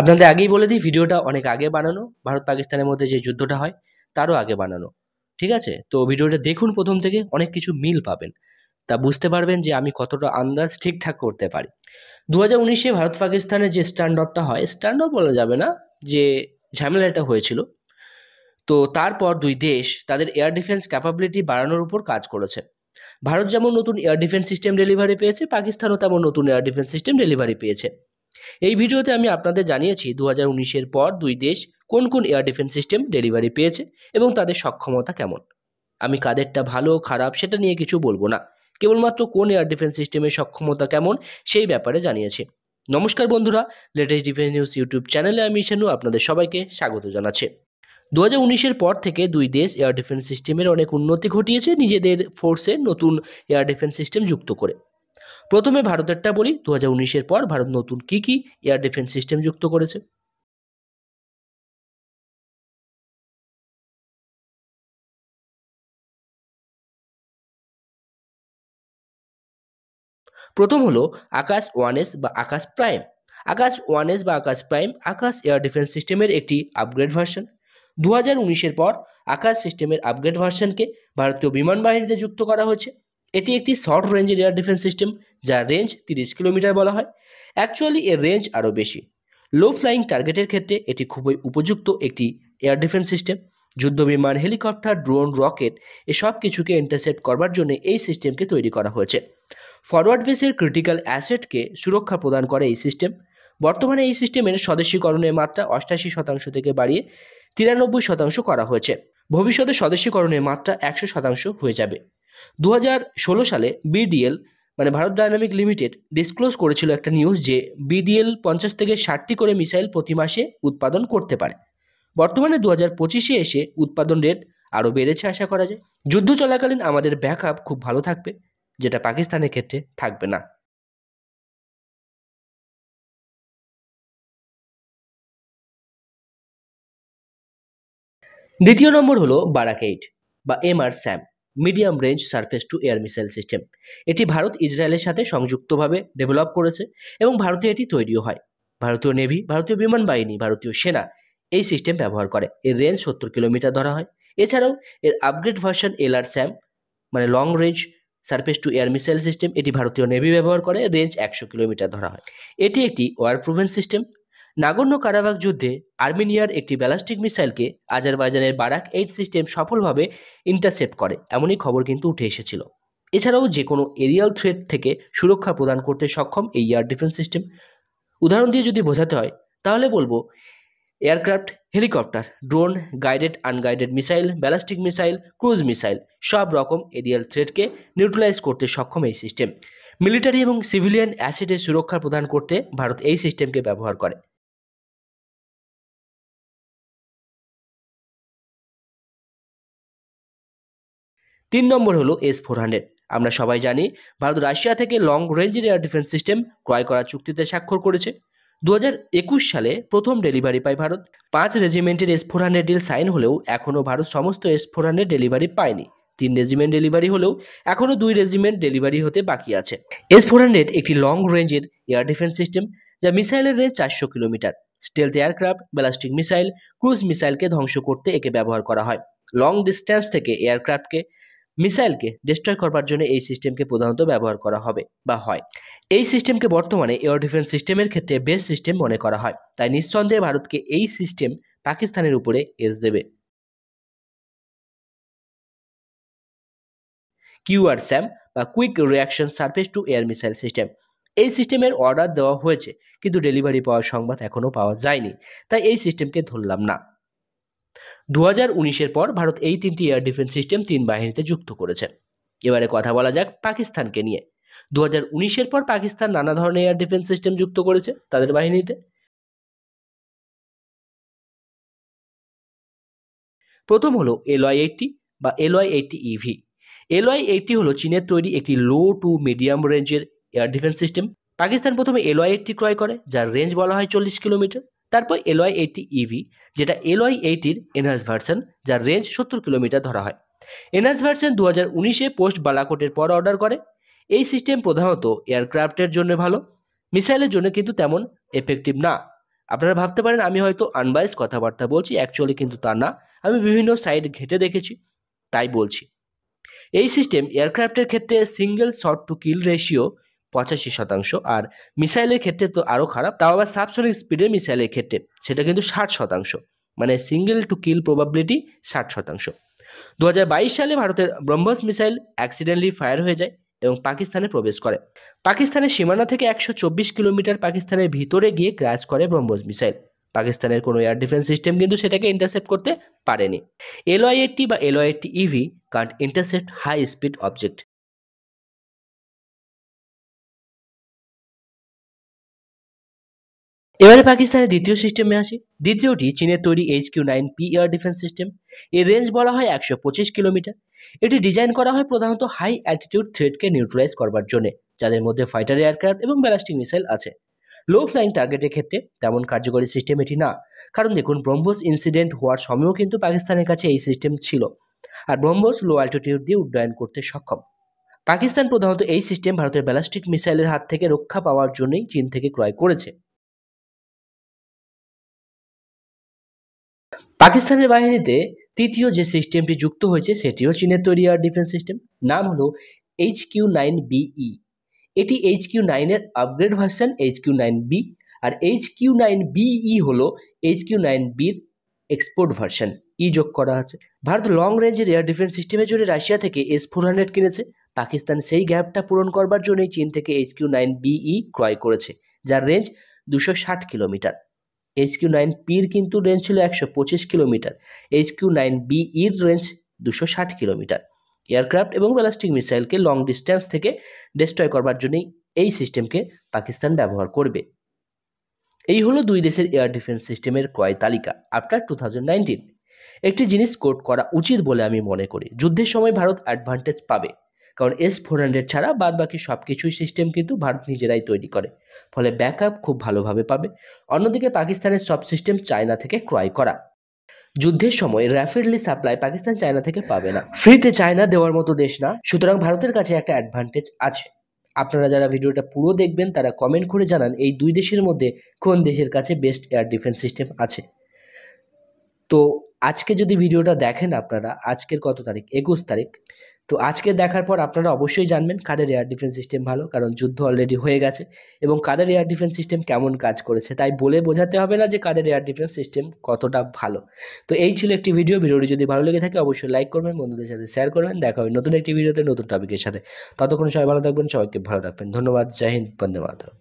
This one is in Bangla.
আপনাদের আগেই বলে দিই, ভিডিওটা অনেক আগে বানানো, ভারত পাকিস্তানের মধ্যে যে যুদ্ধটা হয় তারও আগে বানানো। ঠিক আছে? তো ভিডিওটা দেখুন প্রথম থেকে, অনেক কিছু মিল পাবেন। তা বুঝতে পারবেন যে আমি কতটা আন্দাজ ঠিকঠাক করতে পারি। 2019-এ ভারত পাকিস্তানের যে স্ট্যান্ড অফটা হয়, স্ট্যান্ড অফ বলা যাবে না, যে ঝামেলাটা হয়েছিল, তো তারপর দুই দেশ তাদের এয়ার ডিফেন্স ক্যাপাবিলিটি বাড়ানোর উপর কাজ করেছে। ভারত যেমন নতুন এয়ার ডিফেন্স সিস্টেম ডেলিভারি পেয়েছে, পাকিস্তানও তেমন নতুন এয়ার ডিফেন্স সিস্টেম ডেলিভারি পেয়েছে। এই ভিডিওতে আমি আপনাদের জানিয়েছি 2019-এর পর দুই দেশ কোন কোন এয়ার ডিফেন্স সিস্টেম ডেলিভারি পেয়েছে এবং তাদের সক্ষমতা কেমন। আমি কাদেরটা ভালো খারাপ সেটা নিয়ে কিছু বলবো না, কেবলমাত্র কোন এয়ার ডিফেন্স সিস্টেমের সক্ষমতা কেমন সেই ব্যাপারে জানিয়েছি। নমস্কার বন্ধুরা, লেটেস্ট ডিফেন্স নিউজ ইউটিউব চ্যানেলে আমি শানু আপনাদের সবাইকে স্বাগত জানাচ্ছি। 2019-এর পর থেকে দুই দেশ এয়ার ডিফেন্স সিস্টেমের অনেক উন্নতি ঘটিয়েছে নিজেদের ফোর্সে নতুন এয়ার ডিফেন্স সিস্টেম যুক্ত করে। প্রথমে ভারতেরটা বলি, 2019-এর পর ভারত নতুন কি এয়ার ডিফেন্স সিস্টেম যুক্ত করেছে। প্রথম হলো আকাশ 1S বা আকাশ প্রাইম। আকাশ 1S বা আকাশ প্রাইম আকাশ এয়ার ডিফেন্স সিস্টেমের একটি আপগ্রেড ভার্সন। 2019-এর পর আকাশ সিস্টেমের আপগ্রেড ভার্সনকে ভারতীয় বিমান বাহিনীতে যুক্ত করা হয়েছে। এটি একটি শর্ট রেঞ্জের এয়ার ডিফেন্স সিস্টেম, যার রেঞ্জ 30 কিলোমিটার বলা হয়। অ্যাকচুয়ালি এর রেঞ্জ আরও বেশি। লো ফ্লাইং টার্গেটের ক্ষেত্রে এটি খুবই উপযুক্ত একটি এয়ার ডিফেন্স সিস্টেম। যুদ্ধবিমান, হেলিকপ্টার, ড্রোন, রকেট এসব কিছুকে ইন্টারসেপ্ট করবার জন্য এই সিস্টেমকে তৈরি করা হয়েছে। ফরওয়ার্ড বেসের ক্রিটিক্যাল অ্যাসেটকে সুরক্ষা প্রদান করে এই সিস্টেম। বর্তমানে এই সিস্টেমের স্বদেশীকরণের মাত্রা 88% থেকে বাড়িয়ে 93% করা হয়েছে। ভবিষ্যতে স্বদেশীকরণের মাত্রা 100% হয়ে যাবে। 2016 সালে বিডিএল মানে ভারত ডায়নামিক লিমিটেড ডিসক্লোজ করেছিল একটা নিউজ যে বিডিএল 50 থেকে 60টি করে মিসাইল প্রতি মাসে উৎপাদন করতে পারে। বর্তমানে 2025-এ এসে উৎপাদন রেট আরও বেড়েছে আশা করা যায়। যুদ্ধ চলাকালীন আমাদের ব্যাকআপ খুব ভালো থাকবে, যেটা পাকিস্তানের ক্ষেত্রে থাকবে না। দ্বিতীয় নম্বর হলো বারাক 8 বা MR Sam, medium range surface two air missile system. এটি ভারত ইসরায়েলের সাথে সংযুক্তভাবে ডেভেলপ করেছে এবং ভারতে এটি তৈরিও হয়। ভারতীয় নেভি, ভারতীয় বিমান বাহিনী, ভারতীয় সেনা এই সিস্টেম ব্যবহার করে। এর রেঞ্জ 70 কিলোমিটার ধরা হয়। এছাড়াও এর আপগ্রেড ভার্সন এলআর স্যাম মানে long range surface two air missile system, এটি ভারতীয় নেভি ব্যবহার করে। রেঞ্জ 100 কিলোমিটার ধরা হয়। এটি একটি ওয়ার প্রুভেন সিস্টেম। নাগর্নো কারাবাখ যুদ্ধে আর্মেনিয়ার একটি ব্যালিস্টিক মিসাইলকে আজারবাইজানের বারাক 8 সিস্টেম সফলভাবে ইন্টারসেপ্ট করে, এমনই খবর কিন্তু উঠে এসেছিল। এছাড়াও যে কোনো এরিয়াল থ্রেট থেকে সুরক্ষা প্রদান করতে সক্ষম এই এয়ার ডিফেন্স সিস্টেম। উদাহরণ দিয়ে যদি বোঝাতে হয় তাহলে বলবো aircraft, helicopter, drone, guided unguided missile, ballistic missile, cruise missile সব রকম এরিয়াল থ্রেটকে নিউট্রালাইজ করতে সক্ষম এই সিস্টেম। মিলিটারি এবং সিভিলিয়ান অ্যাসেটের সুরক্ষা প্রদান করতে ভারত এই সিস্টেমকে ব্যবহার করে। 3 নম্বর হলো S-400। আমরা সবাই জানি ভারত রাশিয়া থেকে লং রেঞ্জের এয়ার ডিফেন্স সিস্টেম ক্রয় করার চুক্তিতে স্বাক্ষর করেছে। 2021 সালে প্রথম ডেলিভারি পায় ভারত। 5 রেজিমেন্টের S-400 ডিল সাইন হলেও এখনও ভারত সমস্ত S-400 ডেলিভারি পায়নি। 3 রেজিমেন্ট ডেলিভারি হলেও এখনও 2 রেজিমেন্ট ডেলিভারি হতে বাকি আছে। S-400 একটি লং রেঞ্জের এয়ার ডিফেন্স সিস্টেম, যা মিসাইলের range 400 kilometre. Stealth aircraft, ballistic missile, cruise মিসাইলকে ধ্বংস করতে একে ব্যবহার করা হয়। লং ডিস্টেন্স থেকে এয়ারক্রাফটকে মিসাইলকে ডিস্ট্রয় করবার জন্য এই সিস্টেমকে প্রধানত ব্যবহার করা হবে বা হয়। এই সিস্টেমকে বর্তমানে এয়ার ডিফেন্স সিস্টেমের ক্ষেত্রে বেস্ট সিস্টেম মনে করা হয়। তাই নিঃসন্দেহে ভারতকে এই সিস্টেম পাকিস্তানের উপরে এজ দেবে। কিউআরস্যাম বা quick reaction surface two air missile system, এই সিস্টেমের অর্ডার দেওয়া হয়েছে কিন্তু ডেলিভারি পাওয়ার সংবাদ এখনও পাওয়া যায়নি, তাই এই সিস্টেমকে ধরলাম না। 2019-এর পর ভারত এই 3টি এয়ার ডিফেন্স সিস্টেম 3 বাহিনীতে যুক্ত করেছে। এবারে কথা বলা যাক পাকিস্তানকে নিয়ে। 2019-এর পর পাকিস্তান নানা ধরনের এয়ার ডিফেন্স সিস্টেম যুক্ত করেছে তাদের বাহিনীতে। প্রথম হলো LY-80 বা LY-80EV। LY-80 হলো চীনের তৈরি একটি লো টু মিডিয়াম রেঞ্জের এয়ার ডিফেন্স সিস্টেম। পাকিস্তান প্রথমে LY-80 ক্রয় করে, যার রেঞ্জ বলা হয় 40 কিলোমিটার। তারপর LY-80EV, যেটা LY-80-র এনহান্স ভার্সন, যার রেঞ্জ 70 কিলোমিটার ধরা হয়। এনহান্স ভার্সন 2019-এ পোস্ট বালাকোটের পর অর্ডার করে। এই সিস্টেম প্রধানত এয়ারক্রাফটের জন্য ভালো, মিসাইলের জন্য কিন্তু তেমন এফেক্টিভ না। আপনারা ভাবতে পারেন আমি হয়তো আনবায়াস কথাবার্তা বলছি, অ্যাকচুয়ালি কিন্তু তা না, আমি বিভিন্ন সাইট ঘেঁটে দেখেছি তাই বলছি। এই সিস্টেম এয়ারক্রাফটের ক্ষেত্রে single shot to kill ratio 85%, আর মিসাইলের ক্ষেত্রে তো আরও খারাপ, তাও আবার সাবসনিক স্পিডের মিসাইলের ক্ষেত্রে সেটা কিন্তু 60%, মানে সিঙ্গেল টু কিল প্রবাবিলিটি 60%। 2022 সালে ভারতের ব্রহ্মস মিসাইল অ্যাক্সিডেন্টলি ফায়ার হয়ে যায় এবং পাকিস্তানে প্রবেশ করে। পাকিস্তানের সীমানা থেকে 124 কিলোমিটার পাকিস্তানের ভিতরে গিয়ে ক্র্যাশ করে ব্রহ্মস মিসাইল। পাকিস্তানের কোনো এয়ার ডিফেন্স সিস্টেম কিন্তু সেটাকে ইন্টারসেপ্ট করতে পারেনি। LY-80 বা LY-80 EV can't intercept high speed object. এবারে পাকিস্তানের দ্বিতীয় সিস্টেমে আসি। দ্বিতীয়টি চীনের তৈরি HQ-9P এয়ার ডিফেন্স সিস্টেম। এর রেঞ্জ বলা হয় 125 কিলোমিটার। এটি ডিজাইন করা হয় প্রধানত হাই অ্যালটিটিউড থ্রেটকে নিউট্রালাইজ করবার জন্য, যাদের মধ্যে ফাইটার এয়ারক্রাফট এবং ব্যালিস্টিক মিসাইল আছে। লো ফ্লাইং টার্গেটের ক্ষেত্রে তেমন কার্যকরী সিস্টেম এটি না, কারণ দেখুন ব্রহ্মোস ইনসিডেন্ট হওয়ার সময়ও কিন্তু পাকিস্তানের কাছে এই সিস্টেম ছিল, আর ব্রহ্মোস লো অ্যালটিটিউড দিয়ে উড্ডয়ন করতে সক্ষম। পাকিস্তান প্রধানত এই সিস্টেম ভারতের ব্যালিস্টিক মিসাইলের হাত থেকে রক্ষা পাওয়ার জন্যই চীন থেকে ক্রয় করেছে। পাকিস্তানের বাহিনীতে তৃতীয় যে সিস্টেমটি যুক্ত হয়েছে সেটিও চীনের তৈরি এয়ার ডিফেন্স সিস্টেম, নাম হলো HQ-9BE। এটি HQ-9 এর আপগ্রেড ভার্সন HQ-9B, আর HQ-9BE হলো HQ-9Bর এক্সপোর্ট ভার্সন, যোগ করা আছে। ভারত লং রেঞ্জের এয়ার ডিফেন্স সিস্টেমের জন্য রাশিয়া থেকে S-400 কিনেছে। পাকিস্তান সেই গ্যাপটা পূরণ করবার জন্যই চীন থেকে HQ-9BE ক্রয় করেছে, যার রেঞ্জ 260 কিলোমিটার। HQ-9Pর কিন্তু রেঞ্জ ছিল 125 কিলোমিটার, HQ-9BEর রেঞ্জ 260 কিলোমিটার। এয়ারক্রাফট এবং ব্যালিস্টিক মিসাইলকে লং ডিস্টেন্স থেকে ডিস্ট্রয় করবার জন্যই এই সিস্টেমকে পাকিস্তান ব্যবহার করবে। এই হলো দুই দেশের এয়ার ডিফেন্স সিস্টেমের ক্রয় তালিকা আফটার 2019। একটি জিনিস কোট করা উচিত বলে আমি মনে করি, যুদ্ধের সময় ভারত অ্যাডভান্টেজ পাবে, কারণ S-400 ছাড়া বাদ বাকি সব কিছুই সিস্টেম কিন্তু ভারত নিজেরাই তৈরি করে, ফলে ব্যাকআপ খুব ভালোভাবে পাবে। অন্যদিকে পাকিস্তানের সব সিস্টেম চায়না থেকে ক্রয় করা। যুদ্ধের সময় র্যাপিডলি সাপ্লাই পাকিস্তান চায়না থেকে পাবে না, ফ্রিতে চায়না দেওয়ার মতো দেশ না, সুতরাং ভারতের কাছে একটা অ্যাডভান্টেজ আছে। আপনারা যারা ভিডিওটা পুরো দেখবেন তারা কমেন্ট করে জানান এই দুই দেশের মধ্যে কোন দেশের কাছে বেস্ট এয়ার ডিফেন্স সিস্টেম আছে। তো আজকে যদি ভিডিওটা দেখেন আপনারা, আজকের কত তারিখ? 21 তারিখ। তো আজকে দেখার পর আপনারা অবশ্যই জানবেন কাদের এয়ার ডিফেন্স সিস্টেম ভালো, কারণ যুদ্ধ অলরেডি হয়ে গেছে, এবং কাদের এয়ার ডিফেন্স সিস্টেম কেমন কাজ করেছে তাই বলে বোঝাতে হবে না যে কাদের এয়ার ডিফেন্স সিস্টেম কতটা ভালো। তো এই ছিল একটি ভিডিওটি যদি ভালো লেগে থাকে অবশ্যই লাইক করবেন, বন্ধুদের সাথে শেয়ার করবেন। দেখা হবে নতুন একটি ভিডিওতে নতুন টপিকের সাথে। ততক্ষণ সবাই ভালো থাকবেন, সবাইকে ভালো রাখবেন। ধন্যবাদ। জয় হিন্দ, বন্দে মাতরম।